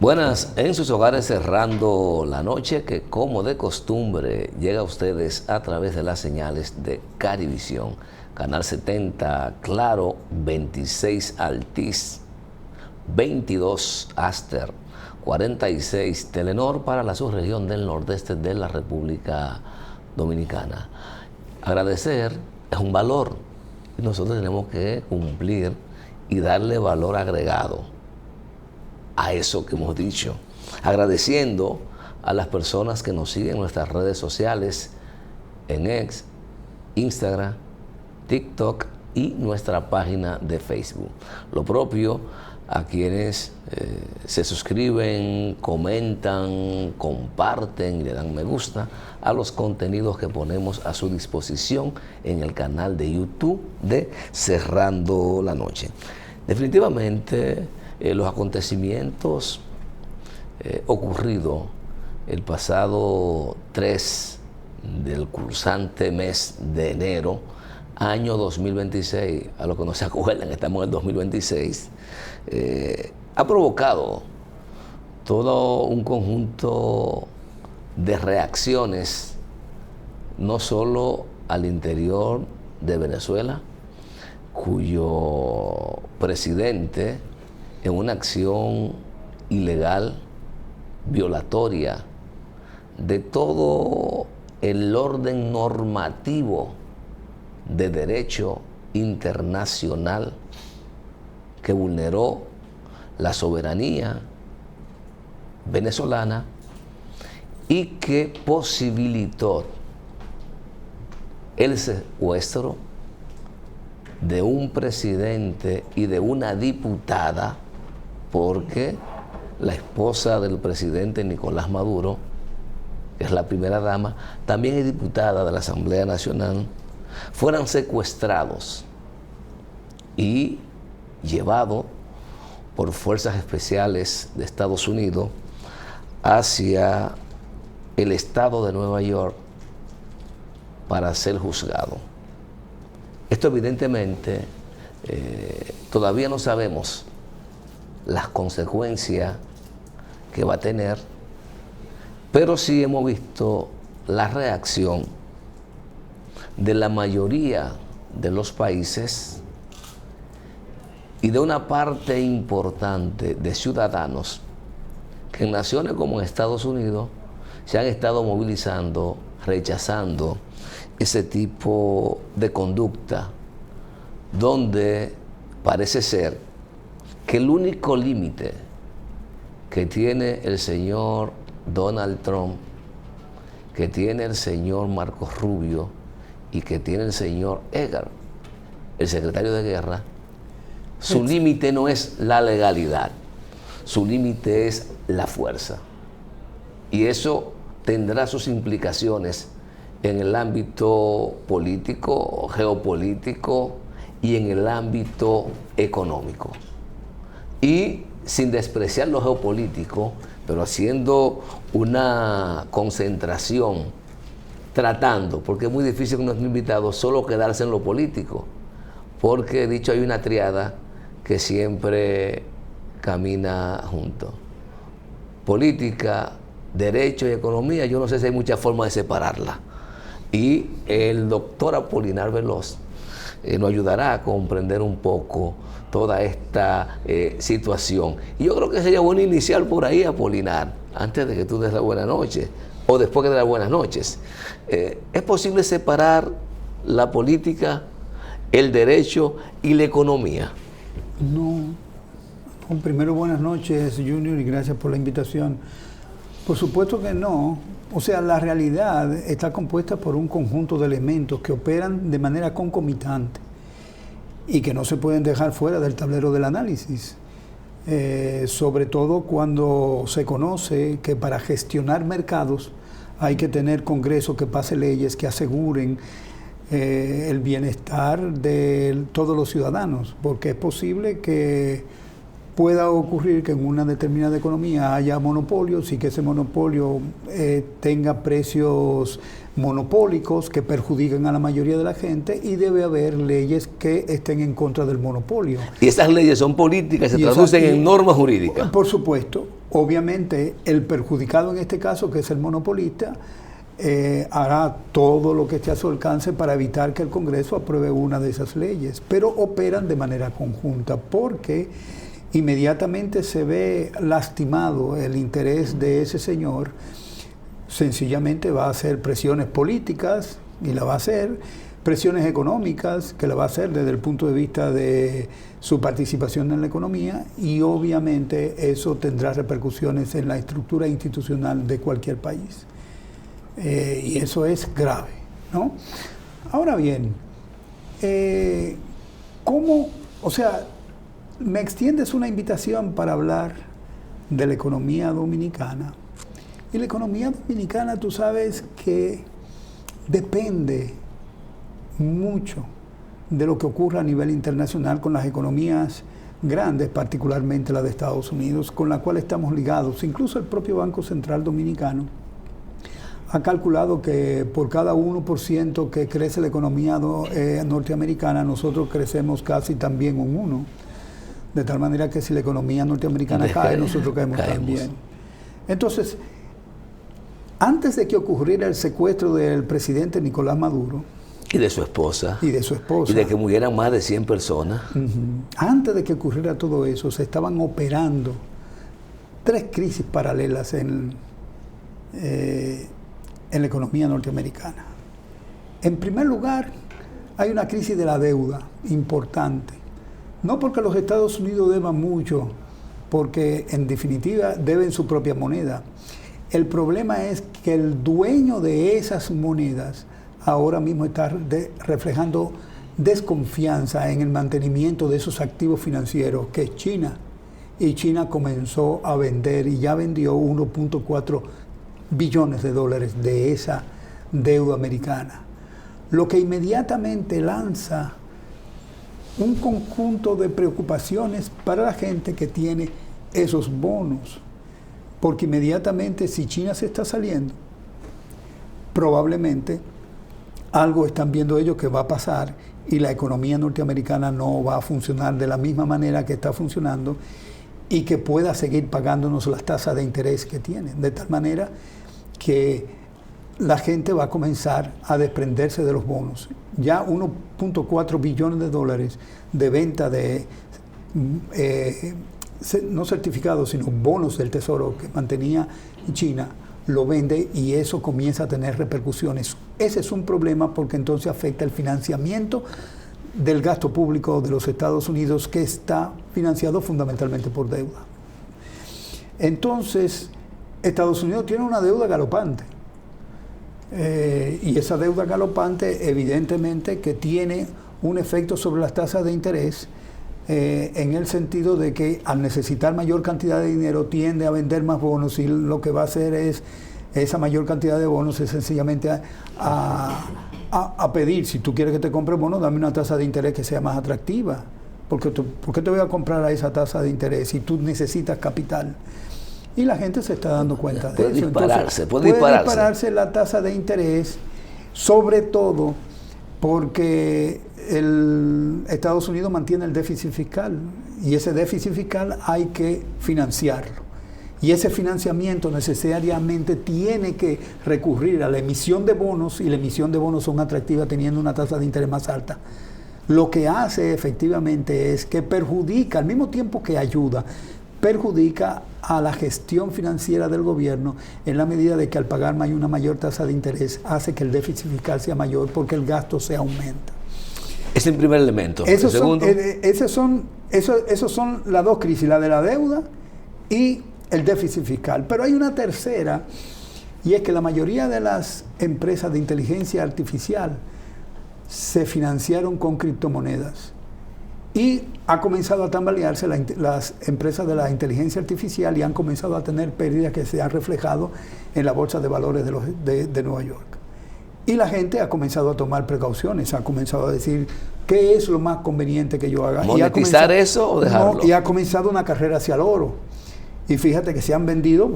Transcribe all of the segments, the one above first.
Buenas, en sus hogares cerrando la noche que como de costumbre llega a ustedes a través de las señales de Carivisión, Canal 70, Claro, 26 Altiz, 22 Aster, 46 Telenor para la subregión del nordeste de la República Dominicana. Agradecer es un valor y nosotros tenemos que cumplir y darle valor agregado a eso que hemos dicho, agradeciendo a las personas que nos siguen en nuestras redes sociales, en X, Instagram, TikTok y nuestra página de Facebook. Lo propio a quienes se suscriben, comentan, comparten y le dan me gusta a los contenidos que ponemos a su disposición en el canal de YouTube de Cerrando la Noche. Definitivamente, los acontecimientos ocurridos el pasado 3 del cursante mes de enero, año 2026, a los que no se acuerdan, estamos en el 2026, ha provocado todo un conjunto de reacciones, no solo al interior de Venezuela, cuyo presidente, en una acción ilegal, violatoria de todo el orden normativo de derecho internacional, que vulneró la soberanía venezolana y que posibilitó el secuestro de un presidente y de una diputada, porque la esposa del presidente Nicolás Maduro, que es la primera dama, también es diputada de la Asamblea Nacional, fueran secuestrados y llevados por fuerzas especiales de Estados Unidos hacia el estado de Nueva York para ser juzgado. Esto evidentemente todavía no sabemos las consecuencias que va a tener, pero sí hemos visto la reacción de la mayoría de los países y de una parte importante de ciudadanos que en naciones como en Estados Unidos se han estado movilizando, rechazando ese tipo de conducta, donde parece ser que el único límite que tiene el señor Donald Trump, que tiene el señor Marcos Rubio y que tiene el señor Egar, el secretario de Guerra, su límite no es la legalidad, su límite es la fuerza. Y eso tendrá sus implicaciones en el ámbito político, geopolítico y en el ámbito económico. Y sin despreciar lo geopolítico, pero haciendo una concentración, tratando, porque es muy difícil con nuestros invitados solo quedarse en lo político, porque dicho hay una triada que siempre camina junto. Política, derecho y economía, yo no sé si hay mucha forma de separarla. Y el doctor Apolinar Veloz nos ayudará a comprender un poco toda esta situación. Y yo creo que sería bueno iniciar por ahí, Apolinar, antes de que tú des la buena noche, o después que des las buenas noches. ¿Es posible separar la política, el derecho y la economía? No. Primero, buenas noches, Junior, y gracias por la invitación. Por supuesto que no. O sea, la realidad está compuesta por un conjunto de elementos que operan de manera concomitante y que no se pueden dejar fuera del tablero del análisis. Sobre todo cuando se conoce que para gestionar mercados hay que tener Congreso que pase leyes que aseguren el bienestar de todos los ciudadanos, porque es posible que pueda ocurrir que en una determinada economía haya monopolios y que ese monopolio tenga precios monopólicos que perjudiquen a la mayoría de la gente, y debe haber leyes que estén en contra del monopolio. Y esas leyes son políticas, se traducen en normas jurídicas. Por supuesto, obviamente el perjudicado en este caso, que es el monopolista, hará todo lo que esté a su alcance para evitar que el Congreso apruebe una de esas leyes, pero operan de manera conjunta porque inmediatamente se ve lastimado el interés de ese señor. Sencillamente va a hacer presiones políticas, y la va a hacer, presiones económicas, que la va a hacer desde el punto de vista de su participación en la economía, y obviamente eso tendrá repercusiones en la estructura institucional de cualquier país. Y eso es grave, ¿no? Ahora bien, ¿cómo? O sea, me extiendes una invitación para hablar de la economía dominicana. Y la economía dominicana, tú sabes que depende mucho de lo que ocurra a nivel internacional con las economías grandes, particularmente la de Estados Unidos, con la cual estamos ligados. Incluso el propio Banco Central Dominicano ha calculado que por cada 1% que crece la economía norteamericana, nosotros crecemos casi también un 1%. De tal manera que si la economía norteamericana cae, nosotros caemos también. Entonces, antes de que ocurriera el secuestro del presidente Nicolás Maduro, y de su esposa. Y de su esposa. Y de que murieran más de 100 personas. Antes de que ocurriera todo eso, se estaban operando 3 crisis paralelas en la economía norteamericana. En primer lugar, hay una crisis de la deuda importante. No porque los Estados Unidos deban mucho, porque en definitiva deben su propia moneda. El problema es que el dueño de esas monedas ahora mismo está reflejando desconfianza en el mantenimiento de esos activos financieros, que es China. Y China comenzó a vender y ya vendió 1.4 billones de dólares de esa deuda americana. Lo que inmediatamente lanza un conjunto de preocupaciones para la gente que tiene esos bonos. Porque inmediatamente, si China se está saliendo, probablemente algo están viendo ellos que va a pasar y la economía norteamericana no va a funcionar de la misma manera que está funcionando, y que pueda seguir pagándonos las tasas de interés que tienen. De tal manera que la gente va a comenzar a desprenderse de los bonos. Ya 1.4 billones de dólares de venta de no certificados, sino bonos del Tesoro que mantenía China, lo vende, y eso comienza a tener repercusiones. Ese es un problema porque entonces afecta el financiamiento del gasto público de los Estados Unidos, que está financiado fundamentalmente por deuda. Entonces, Estados Unidos tiene una deuda galopante. Y esa deuda galopante evidentemente que tiene un efecto sobre las tasas de interés, en el sentido de que al necesitar mayor cantidad de dinero tiende a vender más bonos, y lo que va a hacer es esa mayor cantidad de bonos es sencillamente a pedir: si tú quieres que te compre bonos, dame una tasa de interés que sea más atractiva, porque ¿por qué te voy a comprar a esa tasa de interés si tú necesitas capital? Y la gente se está dando cuenta de eso. Entonces, puede dispararse la tasa de interés, sobre todo porque Estados Unidos mantiene el déficit fiscal, y ese déficit fiscal hay que financiarlo. Y ese financiamiento necesariamente tiene que recurrir a la emisión de bonos, y la emisión de bonos son atractivas teniendo una tasa de interés más alta. Lo que hace efectivamente es que perjudica, al mismo tiempo que ayuda, perjudica a la gestión financiera del gobierno, en la medida de que al pagar una mayor tasa de interés hace que el déficit fiscal sea mayor porque el gasto se aumenta. Es el primer elemento. Esos son las 2 crisis, la de la deuda y el déficit fiscal. Pero hay una tercera, y es que la mayoría de las empresas de inteligencia artificial se financiaron con criptomonedas. Y ha comenzado a tambalearse las empresas de la inteligencia artificial, y han comenzado a tener pérdidas que se han reflejado en la bolsa de valores de Nueva York. Y la gente ha comenzado a tomar precauciones, ha comenzado a decir ¿qué es lo más conveniente que yo haga? ¿Monetizar eso o dejarlo? No, y ha comenzado una carrera hacia el oro. Y fíjate que se han vendido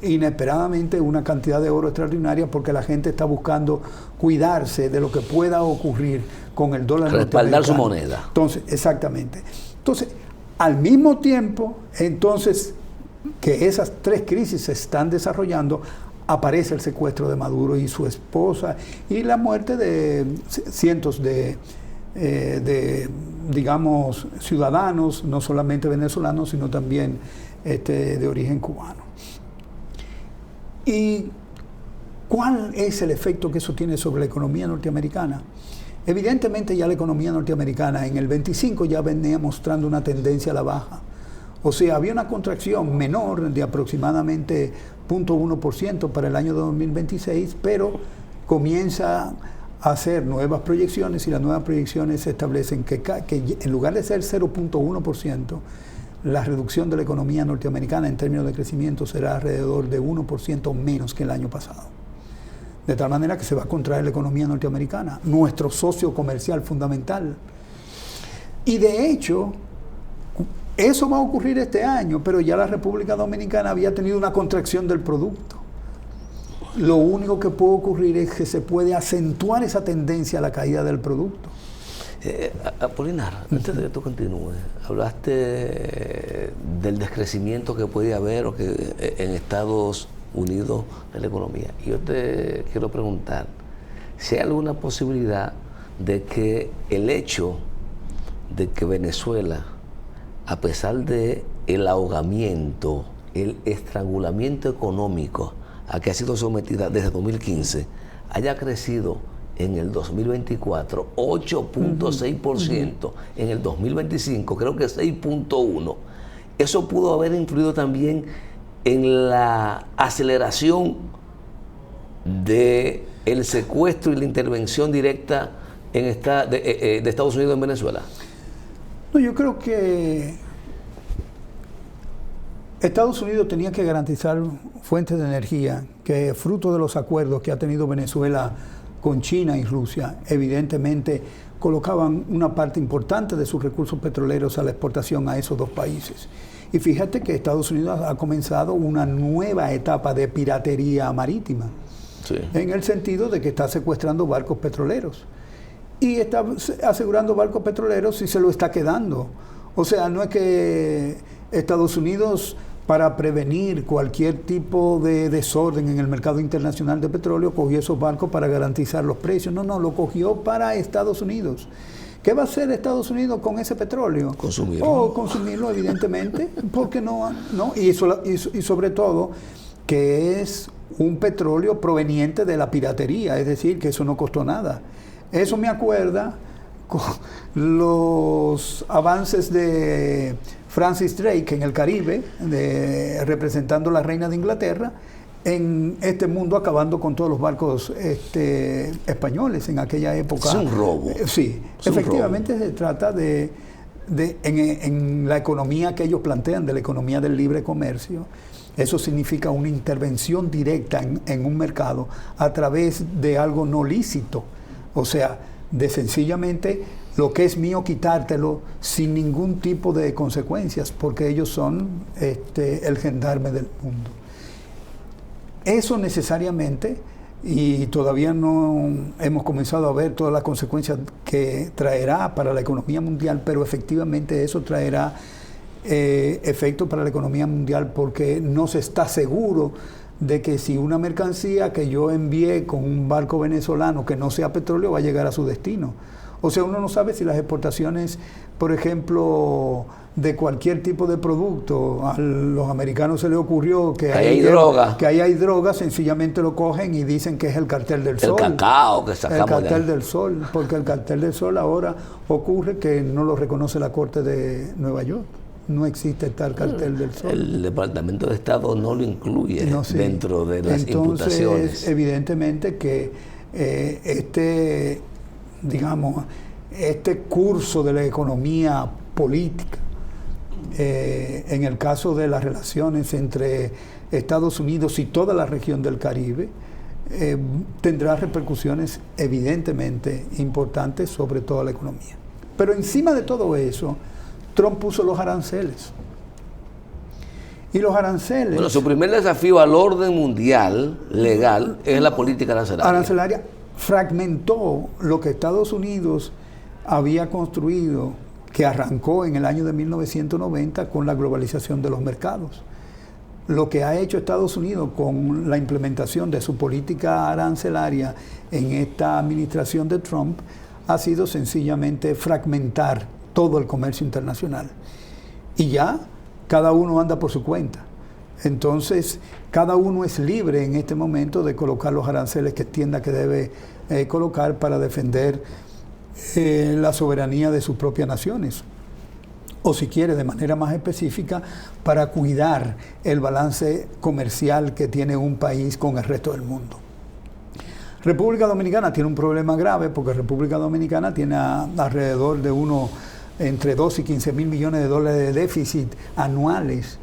inesperadamente una cantidad de oro extraordinaria porque la gente está buscando cuidarse de lo que pueda ocurrir con el dólar. Respaldar su moneda. Entonces, exactamente. Entonces, al mismo tiempo, entonces, que esas tres crisis se están desarrollando, aparece el secuestro de Maduro y su esposa y la muerte de cientos de digamos, ciudadanos, no solamente venezolanos, sino también de origen cubano. ¿Y cuál es el efecto que eso tiene sobre la economía norteamericana? Evidentemente ya la economía norteamericana en el 25 ya venía mostrando una tendencia a la baja. O sea, había una contracción menor de aproximadamente 0.1% para el año 2026, pero comienza a hacer nuevas proyecciones y las nuevas proyecciones establecen que en lugar de ser 0.1%, la reducción de la economía norteamericana en términos de crecimiento será alrededor de 1% menos que el año pasado. De tal manera que se va a contraer la economía norteamericana, nuestro socio comercial fundamental. Y de hecho, eso va a ocurrir este año, pero ya la República Dominicana había tenido una contracción del producto. Lo único que puede ocurrir es que se puede acentuar esa tendencia a la caída del producto. Apolinar, antes de que tú continúes, hablaste del descrecimiento que puede haber o que en Estados Unidos de la economía. Y yo te quiero preguntar si hay alguna posibilidad de que el hecho de que Venezuela, a pesar de el ahogamiento, el estrangulamiento económico a que ha sido sometida desde 2015, haya crecido en el 2024 8.6%, en el 2025 creo que 6.1%. Eso pudo haber influido también en la aceleración de el secuestro y la intervención directa de Estados Unidos en Venezuela. No, yo creo que Estados Unidos tenía que garantizar fuentes de energía que, fruto de los acuerdos que ha tenido Venezuela con China y Rusia, evidentemente colocaban una parte importante de sus recursos petroleros a la exportación a esos dos países. Y fíjate que Estados Unidos ha comenzado una nueva etapa de piratería marítima, sí, en el sentido de que está secuestrando barcos petroleros. Y está asegurando barcos petroleros y se lo está quedando. O sea, no es que Estados Unidos, para prevenir cualquier tipo de desorden en el mercado internacional de petróleo, cogió esos barcos para garantizar los precios. No, lo cogió para Estados Unidos. ¿Qué va a hacer Estados Unidos con ese petróleo? Consumirlo. Consumirlo, evidentemente, porque no. Y sobre todo, que es un petróleo proveniente de la piratería, es decir, que eso no costó nada. Eso me acuerda con los avances de Francis Drake en el Caribe, representando a la reina de Inglaterra, en este mundo, acabando con todos los barcos españoles en aquella época. Es un robo. Sí, efectivamente se trata en la economía que ellos plantean, de la economía del libre comercio. Eso significa una intervención directa en un mercado a través de algo no lícito. O sea, de sencillamente lo que es mío quitártelo sin ningún tipo de consecuencias, porque ellos son el gendarme del mundo. Eso necesariamente, y todavía no hemos comenzado a ver todas las consecuencias que traerá para la economía mundial, pero efectivamente eso traerá efectos para la economía mundial, porque no se está seguro de que si una mercancía que yo envié con un barco venezolano que no sea petróleo va a llegar a su destino. O sea, uno no sabe si las exportaciones, por ejemplo, de cualquier tipo de producto, a los americanos se les ocurrió que hay droga. Que ahí hay droga, sencillamente lo cogen y dicen que es el cartel del sol. El cacao que sacamos. El cartel del sol, porque el cartel del sol ahora ocurre que no lo reconoce la Corte de Nueva York. No existe tal cartel del sol. El Departamento de Estado no lo incluye dentro de las imputaciones. Entonces, evidentemente que este curso de la economía política, en el caso de las relaciones entre Estados Unidos y toda la región del Caribe, tendrá repercusiones evidentemente importantes sobre toda la economía. Pero encima de todo eso, Trump puso los aranceles. Y los aranceles... Bueno, su primer desafío al orden mundial legal es la política arancelaria. Arancelaria fragmentó lo que Estados Unidos había construido, que arrancó en el año de 1990 con la globalización de los mercados. Lo que ha hecho Estados Unidos con la implementación de su política arancelaria en esta administración de Trump ha sido sencillamente fragmentar todo el comercio internacional. Y ya cada uno anda por su cuenta. Entonces, cada uno es libre en este momento de colocar los aranceles que entienda que debe colocar para defender la soberanía de sus propias naciones. O si quiere, de manera más específica, para cuidar el balance comercial que tiene un país con el resto del mundo. República Dominicana tiene un problema grave porque República Dominicana tiene alrededor de entre 2 y 15 mil millones de dólares de déficit anuales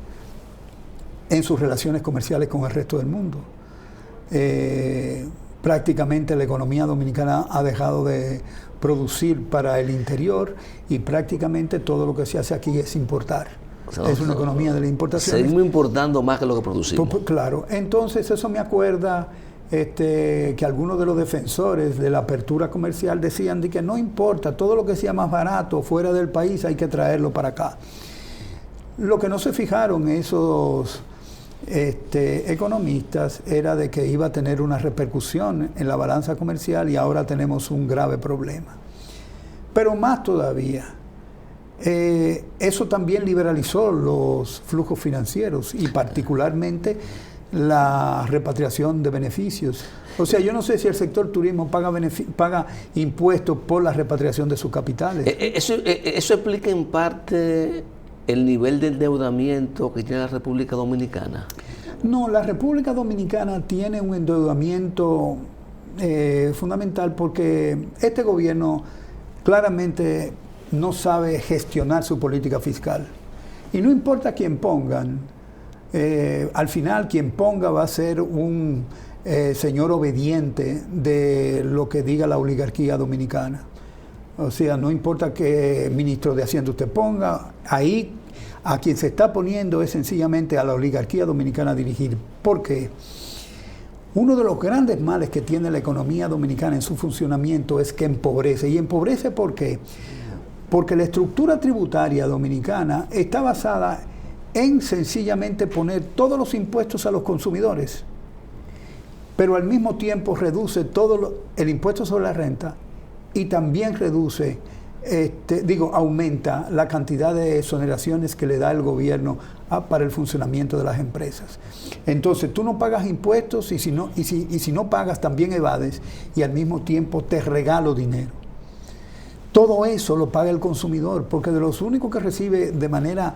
en sus relaciones comerciales con el resto del mundo. Prácticamente la economía dominicana ha dejado de producir para el interior y prácticamente todo lo que se hace aquí es importar. Es una economía de la importación. Seguimos importando más que lo que producimos. Claro, entonces eso me acuerda que algunos de los defensores de la apertura comercial decían de que no importa, todo lo que sea más barato fuera del país hay que traerlo para acá. Lo que no se fijaron esos economistas era de que iba a tener una repercusión en la balanza comercial y ahora tenemos un grave problema. Pero más todavía, eso también liberalizó los flujos financieros y particularmente la repatriación de beneficios. O sea, yo no sé si el sector turismo paga impuestos por la repatriación de sus capitales. Eso explica en parte el nivel de endeudamiento que tiene la República Dominicana. No, la República Dominicana tiene un endeudamiento fundamental porque este gobierno claramente no sabe gestionar su política fiscal. Y no importa quién pongan, al final quien ponga va a ser un señor obediente de lo que diga la oligarquía dominicana. O sea, no importa qué ministro de Hacienda usted ponga, ahí a quien se está poniendo es sencillamente a la oligarquía dominicana a dirigir. ¿Por qué? Uno de los grandes males que tiene la economía dominicana en su funcionamiento es que empobrece. ¿Y empobrece por qué? Porque la estructura tributaria dominicana está basada en sencillamente poner todos los impuestos a los consumidores, pero al mismo tiempo reduce el impuesto sobre la renta y también aumenta la cantidad de exoneraciones que le da el gobierno para el funcionamiento de las empresas. Entonces tú no pagas impuestos y si no pagas también evades y al mismo tiempo te regalo dinero. Todo eso lo paga el consumidor porque de los únicos que recibe de manera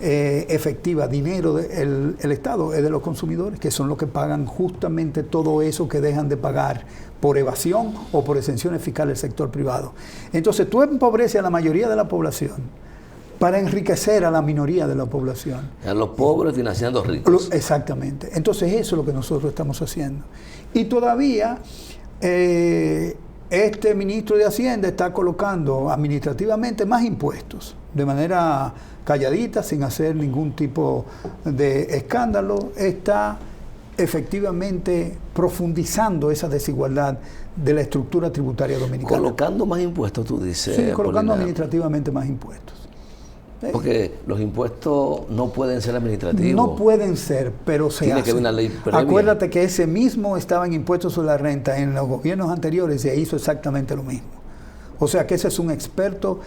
efectiva dinero el Estado es de los consumidores, que son los que pagan justamente todo eso que dejan de pagar por evasión o por exenciones fiscales del sector privado. Entonces tú empobreces a la mayoría de la población para enriquecer a la minoría de la población. A los pobres financiando ricos. Exactamente. Entonces eso es lo que nosotros estamos haciendo. Y todavía este ministro de Hacienda está colocando administrativamente más impuestos, de manera calladita, sin hacer ningún tipo de escándalo, está efectivamente profundizando esa desigualdad de la estructura tributaria dominicana. Colocando más impuestos, tú dices. Sí, colocando administrativamente más impuestos. Porque los impuestos no pueden ser administrativos. No pueden ser, pero se Tiene hacen. que haber una ley previa. Acuérdate que ese mismo estaba en impuestos sobre la renta. En los gobiernos anteriores se hizo exactamente lo mismo. O sea que ese es un experto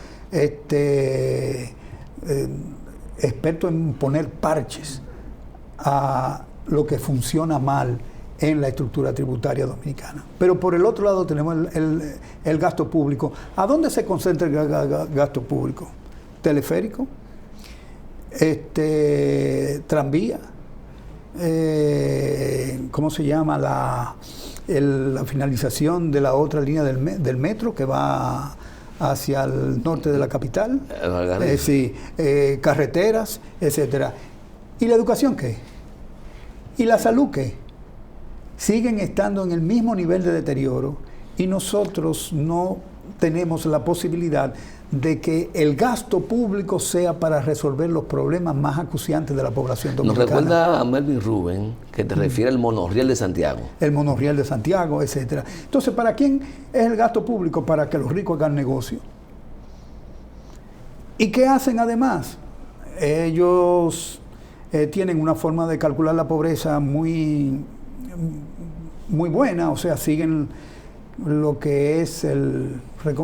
experto en poner parches a lo que funciona mal en la estructura tributaria dominicana. Pero por el otro lado tenemos el gasto público. ¿A dónde se concentra el gasto público? Teleférico, tranvía, ¿cómo se llama? La finalización de la otra línea del metro que va hacia el norte de la capital, carreteras, etcétera. ¿Y la educación qué? ¿Y la salud qué? siguen estando en el mismo nivel de deterioro y nosotros no tenemos la posibilidad de que el gasto público sea para resolver los problemas más acuciantes de la población Nos dominicana. recuerda a Melvin Rubén que te refiere al monorriel de Santiago. El monorriel de Santiago, etcétera. Entonces, ¿para quién es el gasto público? Para que los ricos hagan negocio. ¿Y qué hacen además? Ellos tienen una forma de calcular la pobreza muy buena, o sea, siguen lo que es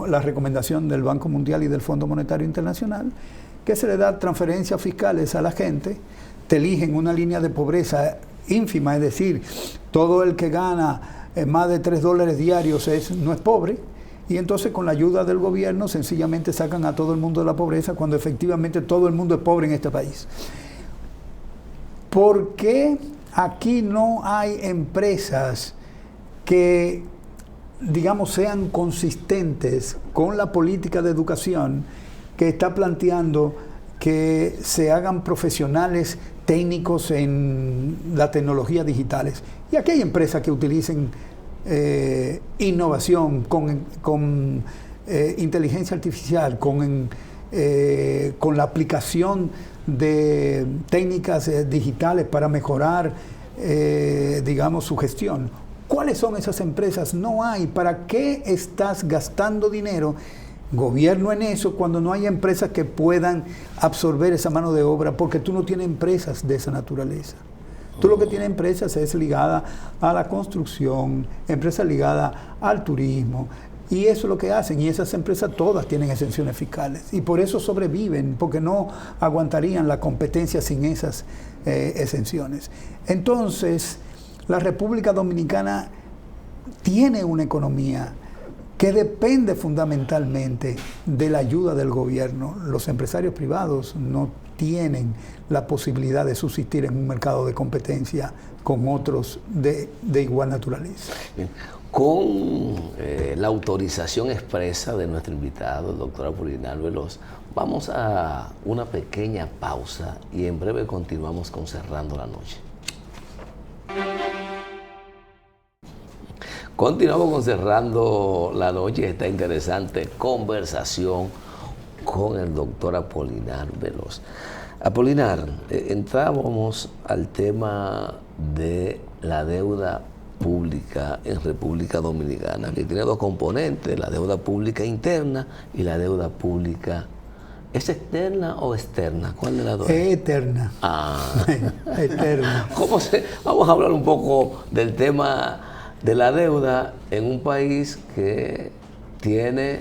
la recomendación del Banco Mundial y del Fondo Monetario Internacional, que se le da transferencias fiscales a la gente, te eligen una línea de pobreza ínfima, es decir, todo el que gana más de $3 diarios no es pobre, y entonces con la ayuda del gobierno sencillamente sacan a todo el mundo de la pobreza cuando efectivamente todo el mundo es pobre en este país. ¿Por qué aquí no hay empresas que, digamos, sean consistentes con la política de educación que está planteando que se hagan profesionales técnicos en la tecnología digitales? Y aquí hay empresas que utilicen innovación con inteligencia artificial, con la aplicación de técnicas digitales para mejorar, digamos, su gestión. ¿Cuáles son esas empresas? No hay. ¿Para qué estás gastando dinero, gobierno, en eso cuando no hay empresas que puedan absorber esa mano de obra? Porque tú no tienes empresas de esa naturaleza. Tú lo que tienes empresas es ligada a la construcción, empresas ligadas al turismo, y eso es lo que hacen, y esas empresas todas tienen exenciones fiscales, y por eso sobreviven, porque no aguantarían la competencia sin esas exenciones. Entonces, la República Dominicana tiene una economía que depende fundamentalmente de la ayuda del gobierno. Los empresarios privados no tienen la posibilidad de subsistir en un mercado de competencia con otros de igual naturaleza. Bien. Con la autorización expresa de nuestro invitado, el doctor Apolinar Veloz, vamos a una pequeña pausa y en breve continuamos con Cerrando la Noche. Continuamos con Cerrando la Noche, esta interesante conversación con el doctor Apolinar Veloz. Apolinar, entrábamos al tema de la deuda pública en República Dominicana, que tiene dos componentes, la deuda pública interna y la deuda pública. ¿Es externa o externa? ¿Cuál de las dos? Es eterna. Eterna. Vamos a hablar un poco del tema de la deuda en un país que tiene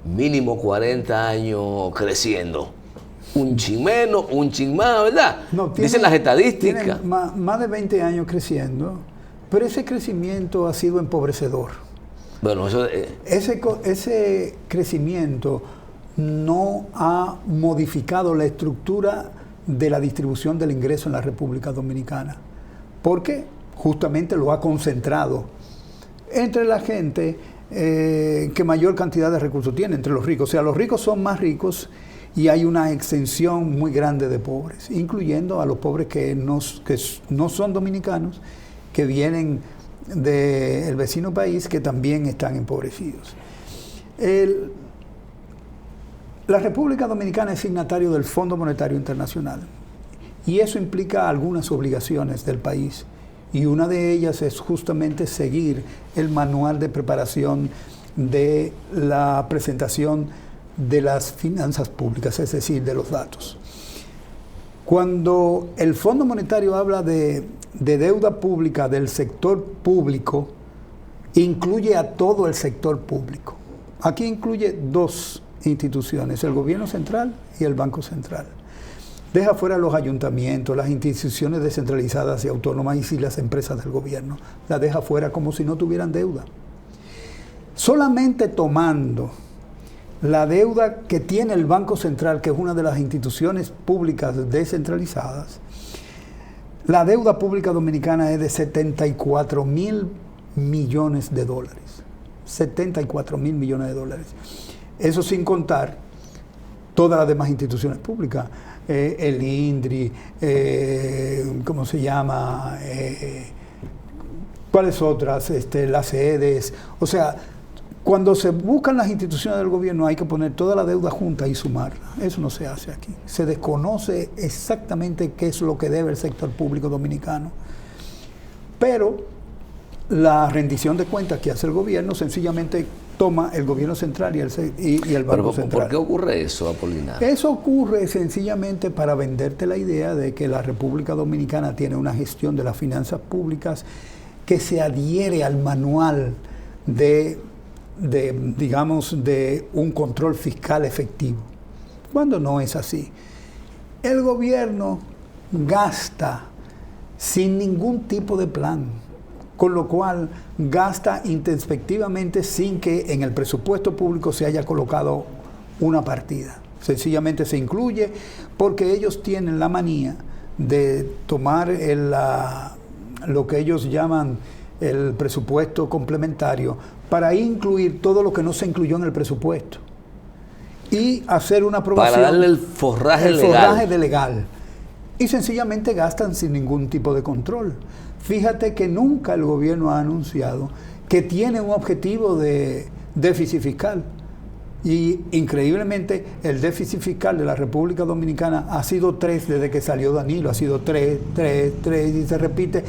mínimo 40 años creciendo. Un chin menos, un chin más, ¿verdad? No, dicen las estadísticas. Tiene más de 20 años creciendo, pero ese crecimiento ha sido empobrecedor. Bueno, eso ese crecimiento no ha modificado la estructura de la distribución del ingreso en la República Dominicana, porque justamente lo ha concentrado entre la gente que mayor cantidad de recursos tiene, entre los ricos. O sea, los ricos son más ricos y hay una extensión muy grande de pobres, incluyendo a los pobres que no son dominicanos, que vienen del vecino país, que también están empobrecidos. La República Dominicana es signatario del Fondo Monetario Internacional y eso implica algunas obligaciones del país, y una de ellas es justamente seguir el manual de preparación de la presentación de las finanzas públicas, es decir, de los datos. Cuando el Fondo Monetario habla de deuda pública del sector público, incluye a todo el sector público. Aquí incluye dos instituciones, el gobierno central y el Banco Central. Deja fuera los ayuntamientos, las instituciones descentralizadas y autónomas y las empresas del gobierno. Las deja fuera como si no tuvieran deuda. Solamente tomando la deuda que tiene el Banco Central, que es una de las instituciones públicas descentralizadas, la deuda pública dominicana es de 74.000 millones de dólares. 74.000 millones de dólares. Eso sin contar todas las demás instituciones públicas, el INDRI, ¿cómo se llama? ¿Cuáles otras? Las sedes. O sea, cuando se buscan las instituciones del gobierno hay que poner toda la deuda junta y sumarla. Eso no se hace aquí. Se desconoce exactamente qué es lo que debe el sector público dominicano. Pero la rendición de cuentas que hace el gobierno sencillamente toma el gobierno central y el Banco Central. ¿Por qué ocurre eso, Apolinar? Eso ocurre sencillamente para venderte la idea de que la República Dominicana tiene una gestión de las finanzas públicas que se adhiere al manual de un control fiscal efectivo, cuando no es así. El gobierno gasta sin ningún tipo de plan, con lo cual gasta introspectivamente sin que en el presupuesto público se haya colocado una partida. Sencillamente se incluye porque ellos tienen la manía de tomar lo que ellos llaman el presupuesto complementario para incluir todo lo que no se incluyó en el presupuesto y hacer una aprobación. Para darle el forraje legal. Forraje de legal. Y sencillamente gastan sin ningún tipo de control. Fíjate que nunca el gobierno ha anunciado que tiene un objetivo de déficit fiscal. Y increíblemente el déficit fiscal de la República Dominicana ha sido 3 desde que salió Danilo, ha sido 3 y se repite.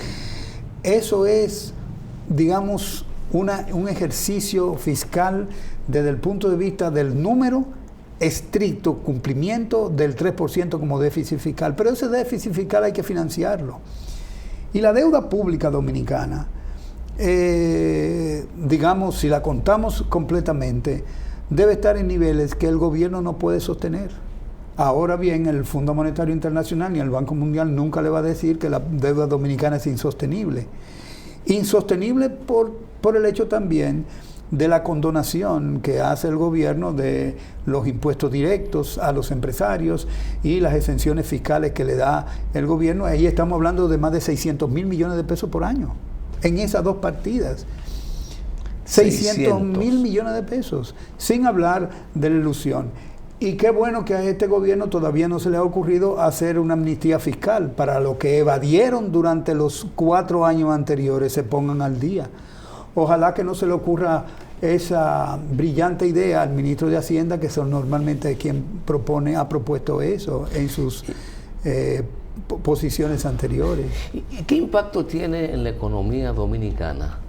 Eso es, digamos, un ejercicio fiscal desde el punto de vista del número estricto cumplimiento del 3% como déficit fiscal. Pero ese déficit fiscal hay que financiarlo. Y la deuda pública dominicana, digamos, si la contamos completamente, debe estar en niveles que el gobierno no puede sostener. Ahora bien, el Fondo Monetario Internacional y el Banco Mundial nunca le va a decir que la deuda dominicana es insostenible. Insostenible por el hecho también de la condonación que hace el gobierno de los impuestos directos a los empresarios y las exenciones fiscales que le da el gobierno. Ahí estamos hablando de más de 600 mil millones de pesos por año, en esas dos partidas. 600 mil millones de pesos, sin hablar de la ilusión. Y qué bueno que a este gobierno todavía no se le ha ocurrido hacer una amnistía fiscal para lo que evadieron durante los 4 años anteriores, se pongan al día. Ojalá que no se le ocurra esa brillante idea al ministro de Hacienda, que son normalmente quien ha propuesto eso en sus posiciones anteriores. ¿Y qué impacto tiene en la economía dominicana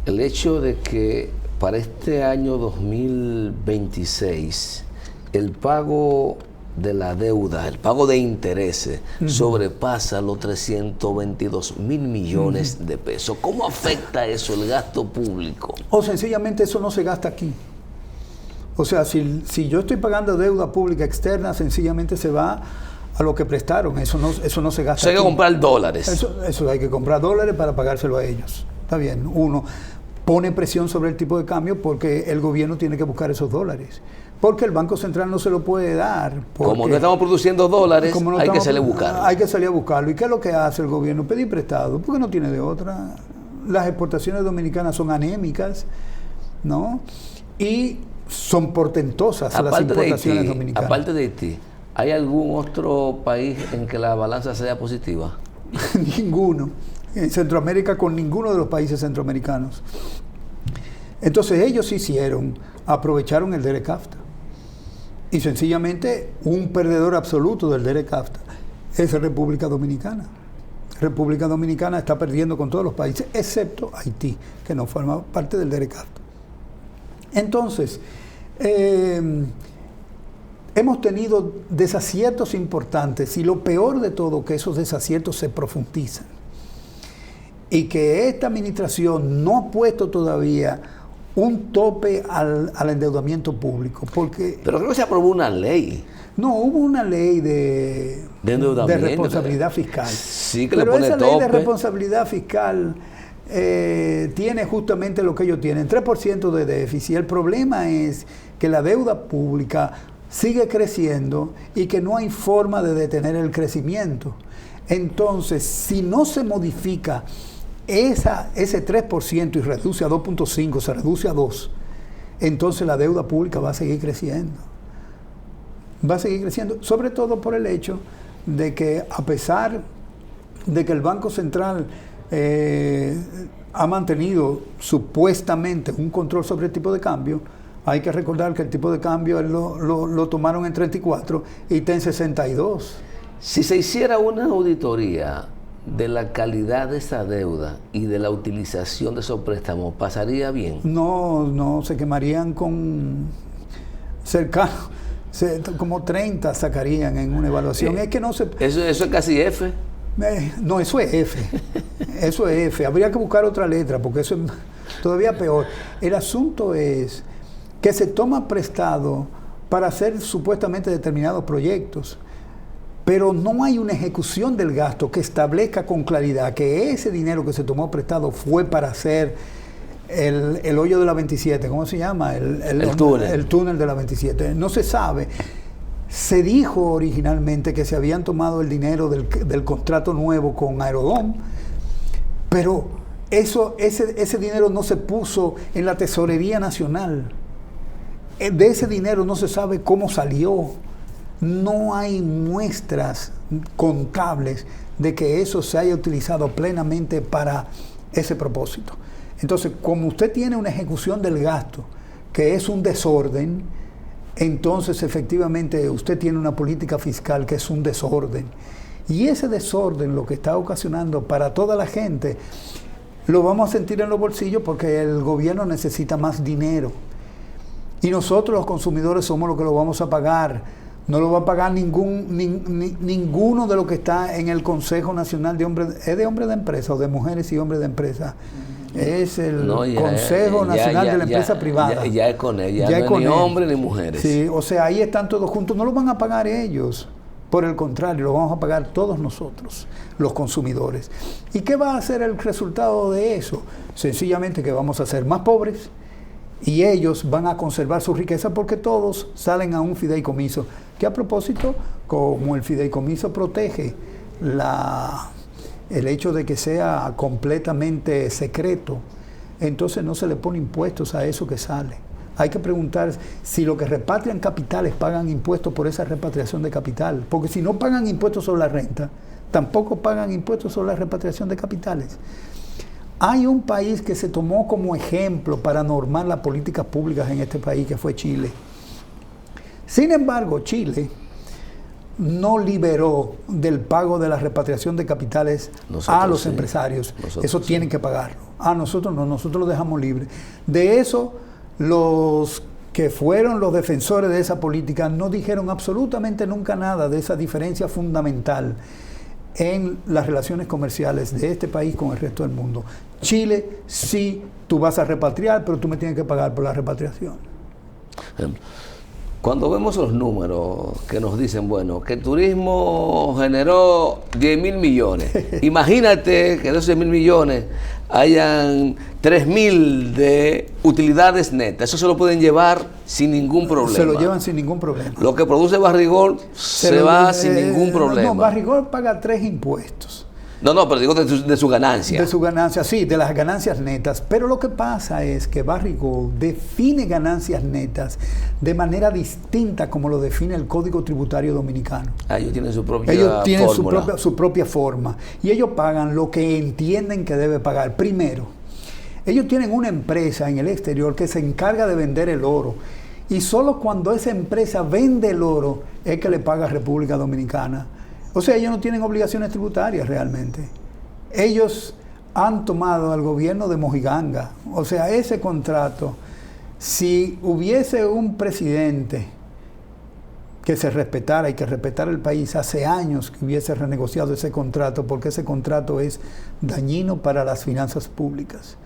el hecho de que para este año 2026 el pago de la deuda, el pago de intereses, sobrepasa los 322 mil millones de pesos? ¿Cómo afecta eso el gasto público? O sencillamente eso no se gasta aquí. O sea, si yo estoy pagando deuda pública externa, sencillamente se va a lo que prestaron. Eso no se gasta aquí. Hay que comprar dólares. Eso hay que comprar dólares para pagárselo a ellos. Está bien, uno pone presión sobre el tipo de cambio porque el gobierno tiene que buscar esos dólares. Porque el Banco Central no se lo puede dar. Como no estamos produciendo dólares, hay que salir a buscarlo. Hay que salir a buscarlo. ¿Y qué es lo que hace el gobierno? Pedir prestado, porque no tiene de otra. Las exportaciones dominicanas son anémicas, ¿no? Y son portentosas las importaciones dominicanas. Aparte de Haití, ¿hay algún otro país en que la balanza sea positiva? Ninguno. En Centroamérica, con ninguno de los países centroamericanos. Entonces ellos aprovecharon el DERECAFTA. Y sencillamente un perdedor absoluto del DERECAFTA es República Dominicana. República Dominicana está perdiendo con todos los países, excepto Haití, que no forma parte del DERECAFTA. Entonces, hemos tenido desaciertos importantes, y lo peor de todo, que esos desaciertos se profundizan. Y que esta administración no ha puesto todavía un tope al endeudamiento público. Pero creo que se aprobó una ley. No, hubo una ley de responsabilidad fiscal. Sí, que pero le pone esa tope. Ley de responsabilidad fiscal tiene justamente lo que ellos tienen, 3% de déficit. El problema es que la deuda pública sigue creciendo y que no hay forma de detener el crecimiento. Entonces, si no se modifica ese 3% y reduce a 2.5, se reduce a 2, entonces la deuda pública va a seguir creciendo. Va a seguir creciendo, sobre todo por el hecho de que, a pesar de que el Banco Central ha mantenido supuestamente un control sobre el tipo de cambio. Hay que recordar que el tipo de cambio lo tomaron en 34 y está en 62. Si se hiciera una auditoría de la calidad de esa deuda y de la utilización de esos préstamos, ¿pasaría bien? No, se quemarían con cercano, como 30 sacarían en una evaluación. Es que no se... Eso es casi F. No, eso es F. Eso es F. Habría que buscar otra letra porque eso es todavía peor. El asunto es que se toma prestado para hacer supuestamente determinados proyectos, pero no hay una ejecución del gasto que establezca con claridad que ese dinero que se tomó prestado fue para hacer el hoyo de la 27, ¿cómo se llama? El túnel de la 27. No se sabe. Se dijo originalmente que se habían tomado el dinero del contrato nuevo con Aerodón, pero ese dinero no se puso en la Tesorería Nacional. De ese dinero no se sabe cómo salió. No hay muestras contables de que eso se haya utilizado plenamente para ese propósito. Entonces, como usted tiene una ejecución del gasto que es un desorden, entonces efectivamente usted tiene una política fiscal que es un desorden. Y ese desorden lo que está ocasionando para toda la gente, lo vamos a sentir en los bolsillos porque el gobierno necesita más dinero. Y nosotros los consumidores somos los que lo vamos a pagar. No lo va a pagar ninguno de los que está en el Consejo Nacional de Hombres, ¿es de hombres de empresa o de mujeres y hombres de empresa? Es el Consejo Nacional de la Empresa Privada. Ya es con él, ya no es ni hombres ni mujeres. Sí, o sea, ahí están todos juntos, no lo van a pagar ellos, por el contrario, lo vamos a pagar todos nosotros, los consumidores. ¿Y qué va a ser el resultado de eso? Sencillamente que vamos a ser más pobres y ellos van a conservar su riqueza porque todos salen a un fideicomiso, que a propósito, como el fideicomiso protege el hecho de que sea completamente secreto, entonces no se le pone impuestos a eso que sale. Hay que preguntar si los que repatrian capitales pagan impuestos por esa repatriación de capital, porque si no pagan impuestos sobre la renta, tampoco pagan impuestos sobre la repatriación de capitales. Hay un país que se tomó como ejemplo para normar las políticas públicas en este país, que fue Chile. Sin embargo, Chile no liberó del pago de la repatriación de capitales a los empresarios. Eso tienen que pagarlo. A nosotros no, nosotros lo dejamos libre. De eso, los que fueron los defensores de esa política no dijeron absolutamente nunca nada de esa diferencia fundamental en las relaciones comerciales de este país con el resto del mundo. Chile, sí, tú vas a repatriar, pero tú me tienes que pagar por la repatriación. Cuando vemos los números que nos dicen, bueno, que el turismo generó 10.000 millones. Imagínate que de esos 10.000 millones hayan 3.000 de utilidades netas. Eso se lo pueden llevar sin ningún problema. Se lo llevan sin ningún problema. Lo que produce Barrigol se va sin ningún problema. No, Barrigol paga 3 impuestos. No, pero digo de su ganancia. De su ganancia, sí, de las ganancias netas. Pero lo que pasa es que Barrigol define ganancias netas de manera distinta como lo define el Código Tributario Dominicano. Ellos tienen su propia Ellos tienen fórmula. su propia forma. Y ellos pagan lo que entienden que debe pagar. Primero, ellos tienen una empresa en el exterior que se encarga de vender el oro. Y solo cuando esa empresa vende el oro es que le paga a República Dominicana. O sea, ellos no tienen obligaciones tributarias realmente. Ellos han tomado al gobierno de mojiganga. O sea, ese contrato, si hubiese un presidente que se respetara y que respetara el país, hace años que hubiese renegociado ese contrato, porque ese contrato es dañino para las finanzas públicas.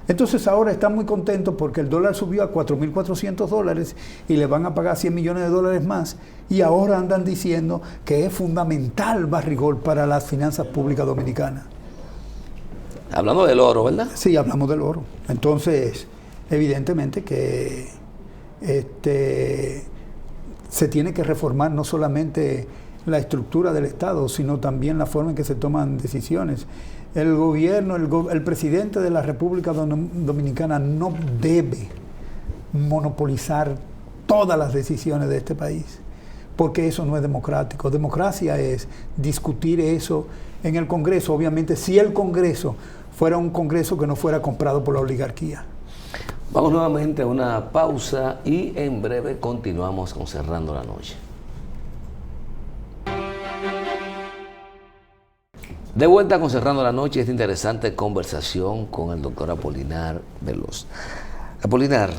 Entonces ahora están muy contentos porque el dólar subió a $4.400 y le van a pagar $100 millones más, y ahora andan diciendo que es fundamental Barrigol para las finanzas públicas dominicanas. Hablando del oro, ¿verdad? Sí, hablamos del oro. Entonces, evidentemente que se tiene que reformar no solamente la estructura del Estado, sino también la forma en que se toman decisiones. El gobierno, el presidente de la República Dominicana no debe monopolizar todas las decisiones de este país, porque eso no es democrático. Democracia es discutir eso en el Congreso. Obviamente, si el Congreso fuera un Congreso que no fuera comprado por la oligarquía. Vamos nuevamente a una pausa y en breve continuamos con Cerrando la Noche. De vuelta con Cerrando la Noche, esta interesante conversación con el doctor Apolinar Veloz. Apolinar,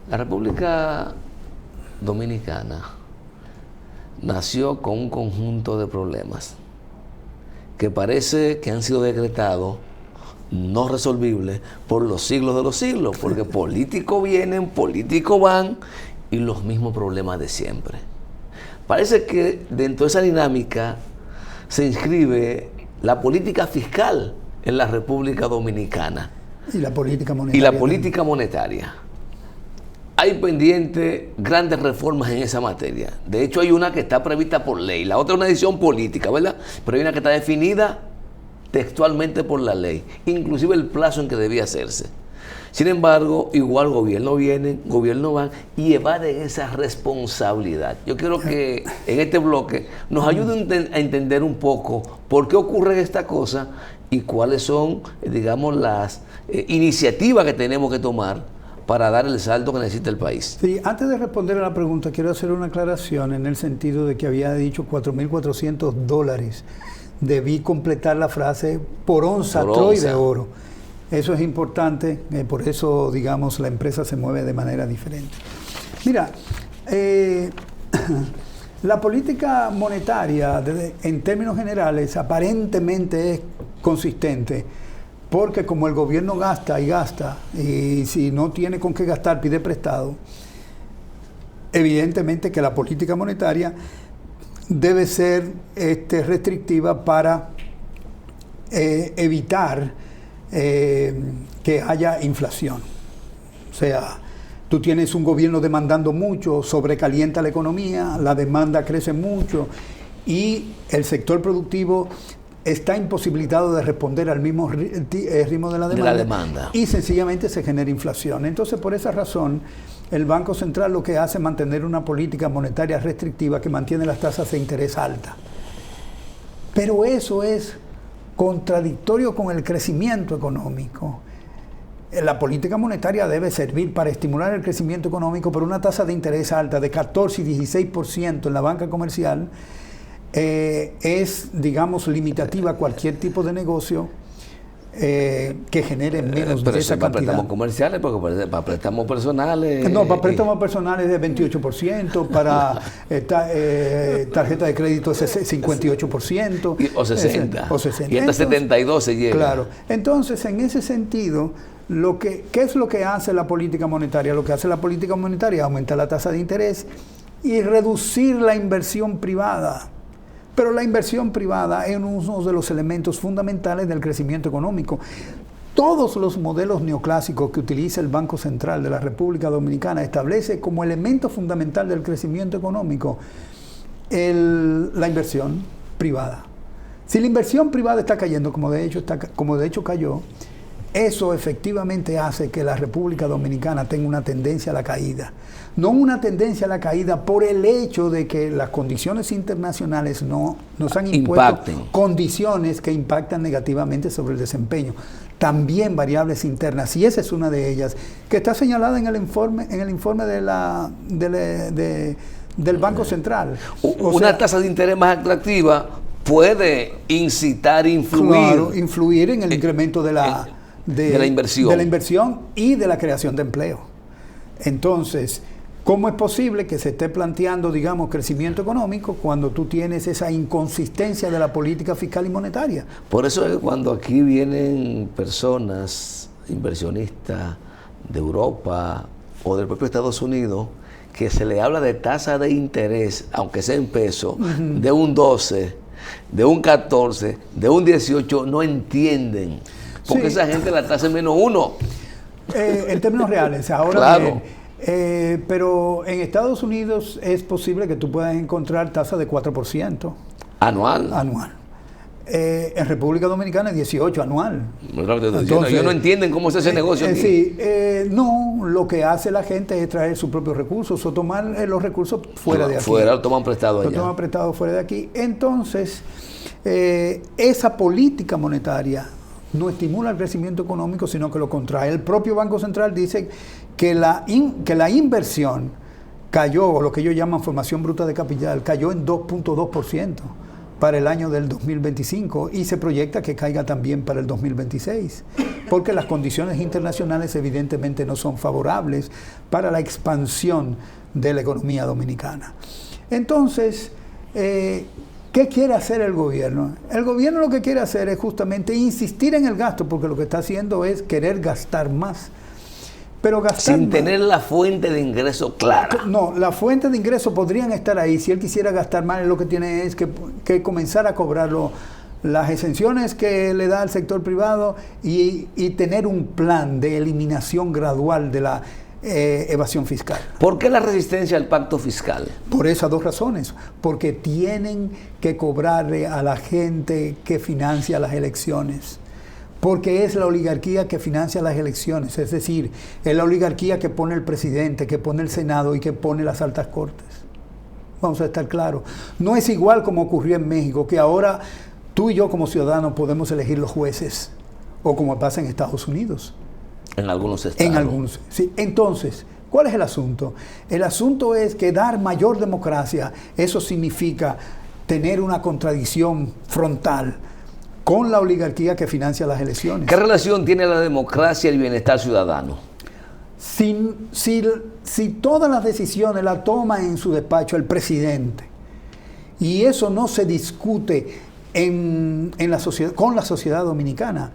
la República Dominicana nació con un conjunto de problemas que parece que han sido decretados no resolvibles por los siglos de los siglos, porque políticos vienen, políticos van y los mismos problemas de siempre. Parece que dentro de esa dinámica se inscribe la política fiscal en la República Dominicana. Y la política monetaria. Y la política monetaria. Hay pendientes grandes reformas en esa materia. De hecho, hay una que está prevista por ley, la otra es una decisión política, ¿verdad? Pero hay una que está definida textualmente por la ley, inclusive el plazo en que debía hacerse. Sin embargo, igual gobierno viene, gobierno van y evaden esa responsabilidad. Yo quiero que en este bloque nos ayuden a entender un poco por qué ocurre esta cosa y cuáles son, digamos, las iniciativas que tenemos que tomar para dar el salto que necesita el país. Sí, antes de responder a la pregunta, quiero hacer una aclaración en el sentido de que había dicho $4.400. Debí completar la frase por onza Troy de oro. Eso es importante, por eso, digamos, la empresa se mueve de manera diferente. Mira, la política monetaria, en términos generales, aparentemente es consistente, porque como el gobierno gasta, y si no tiene con qué gastar, pide prestado, evidentemente que la política monetaria debe ser restrictiva para evitar que haya inflación. O sea, tú tienes un gobierno demandando mucho, sobrecalienta la economía, la demanda crece mucho y el sector productivo está imposibilitado de responder al mismo ritmo de la demanda, y sencillamente se genera inflación. Entonces, por esa razón, el Banco Central lo que hace es mantener una política monetaria restrictiva que mantiene las tasas de interés altas. Pero eso es contradictorio con el crecimiento económico. La política monetaria debe servir para estimular el crecimiento económico, pero una tasa de interés alta de 14 y 16% en la banca comercial es, digamos, limitativa a cualquier tipo de negocio que genere menos de esa para cantidad. préstamos comerciales, porque para préstamos personales... No, para préstamos personales es 28%, para tarjeta de crédito es 58%. O 60%. O 60%. Y hasta 72% se llega. Claro. Entonces, en ese sentido, ¿qué es lo que hace la política monetaria? Lo que hace la política monetaria es aumentar la tasa de interés y reducir la inversión privada. Pero la inversión privada es uno de los elementos fundamentales del crecimiento económico. Todos los modelos neoclásicos que utiliza el Banco Central de la República Dominicana establece como elemento fundamental del crecimiento económico la inversión privada. Si la inversión privada está cayendo, como de hecho cayó, eso efectivamente hace que la República Dominicana tenga una tendencia a la caída. No una tendencia a la caída por el hecho de que las condiciones internacionales nos han impuesto condiciones que impactan negativamente sobre el desempeño. También variables internas, y esa es una de ellas, que está señalada en el informe del Banco Central. Una tasa de interés más atractiva puede incitar, influir en el incremento de la inversión y de la creación de empleo. Entonces, ¿cómo es posible que se esté planteando, digamos, crecimiento económico cuando tú tienes esa inconsistencia de la política fiscal y monetaria? Por eso es que cuando aquí vienen personas, inversionistas de Europa o del propio Estados Unidos, que se le habla de tasa de interés, aunque sea en peso, de un 12, de un 14, de un 18, no entienden. Porque esa gente la tasa es -1. En términos reales, ahora claro. Bien, pero en Estados Unidos es posible que tú puedas encontrar tasa de 4%. Anual. En República Dominicana es 18% anual. Entonces, ellos no entienden cómo es ese negocio aquí. No, lo que hace la gente es traer sus propios recursos o tomar los recursos fuera de aquí. Lo toman prestado allá. Lo toman prestado fuera de aquí. Entonces, esa política monetaria no estimula el crecimiento económico, sino que lo contrae. El propio Banco Central dice que la inversión cayó, o lo que ellos llaman formación bruta de capital, cayó en 2.2% para el año del 2025 y se proyecta que caiga también para el 2026, porque las condiciones internacionales evidentemente no son favorables para la expansión de la economía dominicana. Entonces, ¿qué quiere hacer el gobierno? El gobierno lo que quiere hacer es justamente insistir en el gasto, porque lo que está haciendo es querer gastar más. Pero gastar sin más, tener la fuente de ingreso clara. No, la fuente de ingreso podrían estar ahí. Si él quisiera gastar más, lo que tiene es que comenzar a cobrarlo, las exenciones que le da al sector privado y tener un plan de eliminación gradual de la evasión fiscal. ¿Por qué la resistencia al pacto fiscal? Por esas dos razones. Porque tienen que cobrarle a la gente que financia las elecciones. Porque es la oligarquía que financia las elecciones, es decir, es la oligarquía que pone el presidente, que pone el Senado y que pone las altas cortes. Vamos a estar claros. No es igual como ocurrió en México, que ahora tú y yo como ciudadanos podemos elegir los jueces, o como pasa en Estados Unidos. En algunos estados. En algunos, sí. Entonces, ¿cuál es el asunto? El asunto es que dar mayor democracia, eso significa tener una contradicción frontal con la oligarquía que financia las elecciones. ¿Qué relación tiene la democracia y el bienestar ciudadano? Si todas las decisiones las toma en su despacho el presidente, y eso no se discute en la sociedad, con la sociedad dominicana,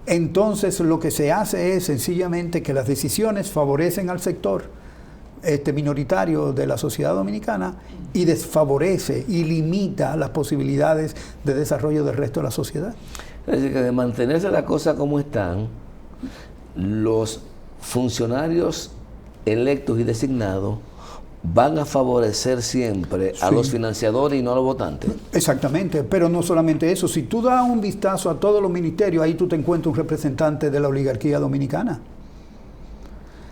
entonces lo que se hace es sencillamente que las decisiones favorecen al sector minoritario de la sociedad dominicana y desfavorece y limita las posibilidades de desarrollo del resto de la sociedad. Es decir, que de mantenerse las cosas como están, los funcionarios electos y designados van a favorecer siempre a los financiadores y no a los votantes. Exactamente, pero no solamente eso. Si tú das un vistazo a todos los ministerios, ahí tú te encuentras un representante de la oligarquía dominicana.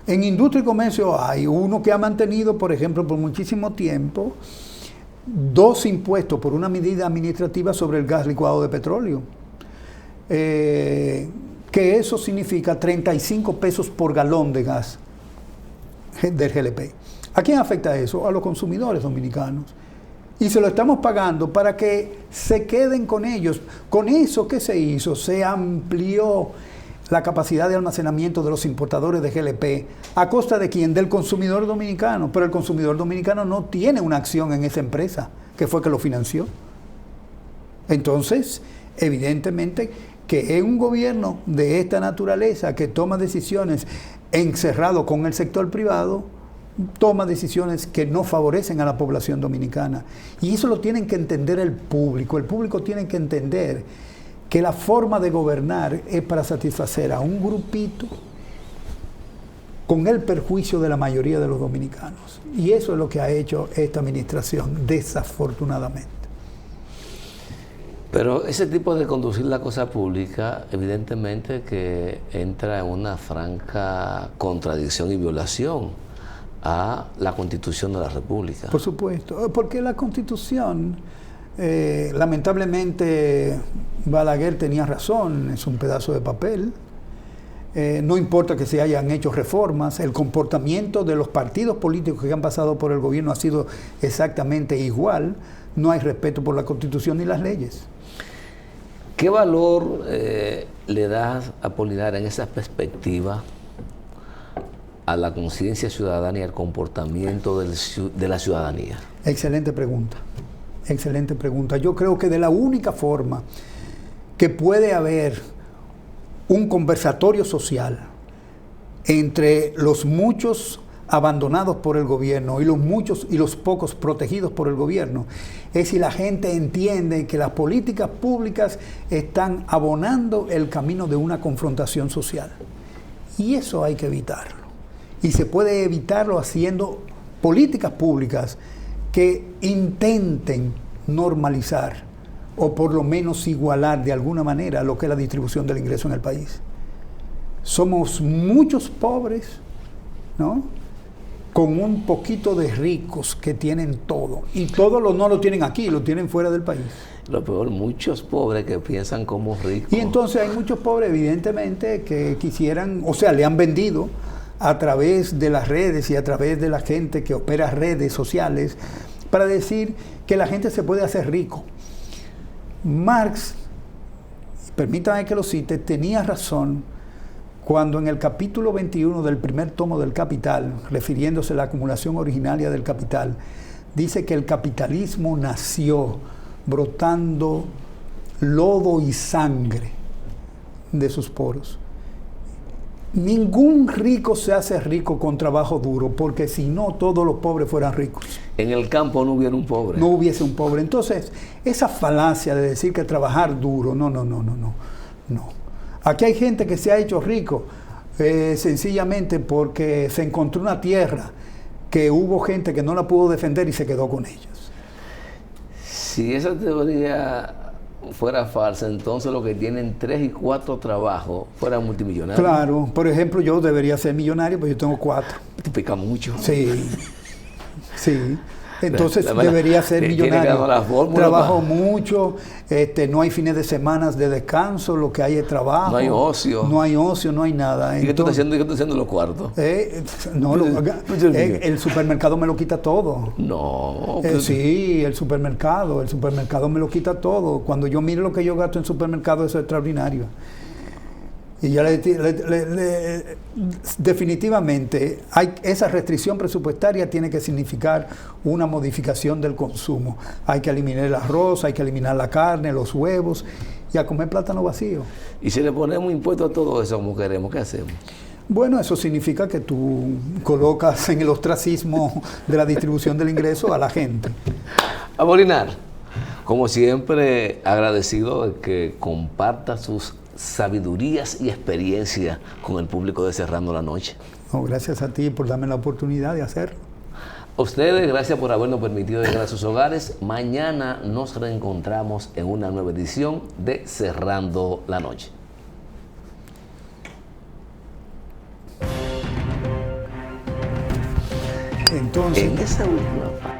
En industria y comercio hay uno que ha mantenido, por ejemplo, por muchísimo tiempo, 2 impuestos por una medida administrativa sobre el gas licuado de petróleo. Que eso significa 35 pesos por galón de gas del GLP. ¿A quién afecta eso? A los consumidores dominicanos. Y se lo estamos pagando para que se queden con ellos. Con eso, ¿qué se hizo? Se amplió la capacidad de almacenamiento de los importadores de GLP. ¿A costa de quién? Del consumidor dominicano. Pero el consumidor dominicano no tiene una acción en esa empresa, que fue que lo financió. Entonces, evidentemente, que es un gobierno de esta naturaleza que toma decisiones encerrado con el sector privado, toma decisiones que no favorecen a la población dominicana. Y eso lo tienen que entender el público. El público tiene que entender que la forma de gobernar es para satisfacer a un grupito con el perjuicio de la mayoría de los dominicanos. Y eso es lo que ha hecho esta administración, desafortunadamente. Pero ese tipo de conducir la cosa pública, evidentemente que entra en una franca contradicción y violación a la Constitución de la República. Por supuesto, porque la Constitución, lamentablemente, Balaguer tenía razón, es un pedazo de papel. No importa que se hayan hecho reformas, el comportamiento de los partidos políticos que han pasado por el gobierno ha sido exactamente igual. No hay respeto por la Constitución ni las leyes. ¿Qué valor le das, Apolinar, en esa perspectiva a la conciencia ciudadana y al comportamiento de la ciudadanía? Excelente pregunta, excelente pregunta. Yo creo que de la única forma que puede haber un conversatorio social entre los muchos abandonados por el gobierno y los muchos y los pocos protegidos por el gobierno es si la gente entiende que las políticas públicas están abonando el camino de una confrontación social. Y eso hay que evitarlo. Y se puede evitarlo haciendo políticas públicas que intenten normalizar o por lo menos igualar de alguna manera lo que es la distribución del ingreso en el país. Somos muchos pobres, ¿no?, con un poquito de ricos que tienen todo. Y todos no lo tienen aquí, lo tienen fuera del país. Lo peor, muchos pobres que piensan como ricos. Y entonces hay muchos pobres, evidentemente, que quisieran, o sea, le han vendido a través de las redes y a través de la gente que opera redes sociales para decir que la gente se puede hacer rico. Marx, permítame que lo cite, tenía razón cuando en el capítulo 21 del primer tomo del Capital, refiriéndose a la acumulación originaria del capital, dice que el capitalismo nació brotando lodo y sangre de sus poros. Ningún rico se hace rico con trabajo duro, porque si no, todos los pobres fueran ricos. En el campo no hubiera un pobre. No hubiese un pobre. Entonces, esa falacia de decir que trabajar duro, no. Aquí hay gente que se ha hecho rico sencillamente porque se encontró una tierra que hubo gente que no la pudo defender y se quedó con ellas. Si esa teoría fuera falsa, entonces los que tienen 3 y 4 trabajos fueran multimillonarios. Claro, por ejemplo, yo debería ser millonario, pero yo tengo 4. Te pica mucho. Sí. Entonces debería ser millonario. Trabajo mucho, no hay fines de semana de descanso, lo que hay es trabajo. No hay ocio. No hay ocio, no hay nada. ¿Y qué tú estás haciendo los cuartos? El supermercado me lo quita todo. No. Sí, el supermercado me lo quita todo. Cuando yo miro lo que yo gasto en supermercado, eso es extraordinario. Y ya definitivamente esa restricción presupuestaria tiene que significar una modificación del consumo. Hay que eliminar el arroz, hay que eliminar la carne, los huevos y a comer plátano vacío. Y si le ponemos impuestos a todo eso como queremos, ¿qué hacemos? Bueno, eso significa que tú colocas en el ostracismo de la distribución del ingreso a la gente. Apolinar, como siempre, agradecido de que comparta sus sabidurías y experiencias con el público de Cerrando la Noche. No, gracias a ti por darme la oportunidad de hacerlo. A ustedes, gracias por habernos permitido llegar a sus hogares. Mañana nos reencontramos en una nueva edición de Cerrando la Noche. Entonces, en esa última parte,